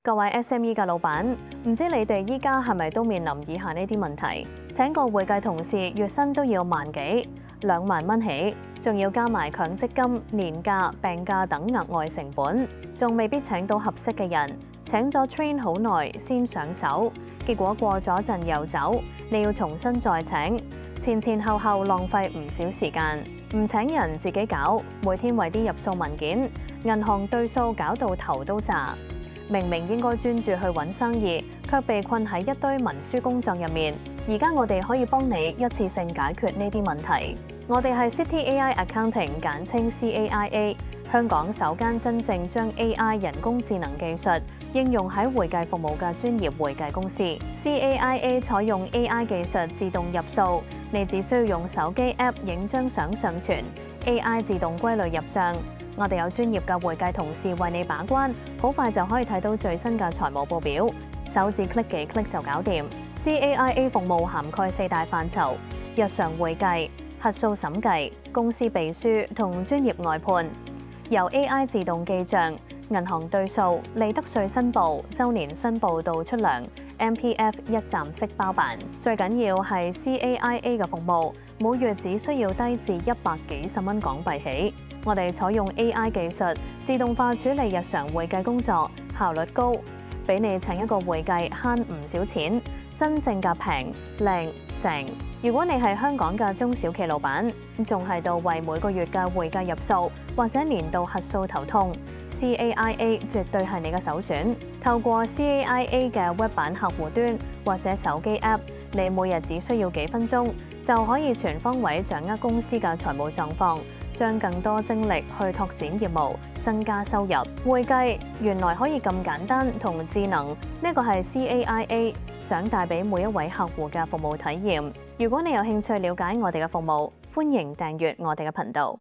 各位 SME 嘅老闆，唔知你哋依家係咪都面臨以下呢啲問題？請個會計同事月薪都要萬幾、2萬蚊起，仲要加埋強積金、年假、病假等額外成本，仲未必請到合適嘅人，請咗 train 好耐先上手，結果過咗陣又走，你要重新再請，前後浪費唔少時間。唔請人自己搞，每天為啲入數文件，銀行對數搞到頭都炸。明明應該專注去揾生意，卻被困喺一堆文書工作入面。而家我哋可以幫你一次性解決呢啲問題。我哋係 City AI Accounting， 簡稱 CAIA， 香港首間真正將 AI 人工智能技術應用喺會計服務嘅專業會計公司。CAIA 採用 AI 技術自動入數，你只需要用手機 App 影張相上傳 ，AI 自動歸類入帳。我哋有專業嘅會計同事為你把關，好快就可以睇到最新嘅財務報表，手指 click 幾 click 就搞掂。CAIA 服務涵蓋4大範疇：日常會計、核數審計、公司秘書同專業外判。由 AI 自動記帳、銀行對數、利得稅申報、週年申報到出糧 ，MPF 一站式包辦。最緊要係 CAIA 嘅服務，每月只需要低至100幾十蚊港幣起。我哋採用 AI 技術，自動化處理日常會計工作，效率高，俾你請一個會計慳唔少錢，真正嘅平、靚、正。如果你係香港嘅中小企老闆，仲係度為每個月嘅會計入數或者年度核數頭痛， CAIA 絕對係你嘅首選。透過 CAIA 嘅 web 版客戶端或者手機 App， 你每日只需要幾分鐘就可以全方位掌握公司嘅財務狀況，將更多精力去拓展業務，增加收入。會計原來可以咁簡單同智能，呢個係 CAIA 想帶俾每一位客戶嘅服務體驗。如果你有興趣了解我哋嘅服務，歡迎訂閱我哋嘅頻道。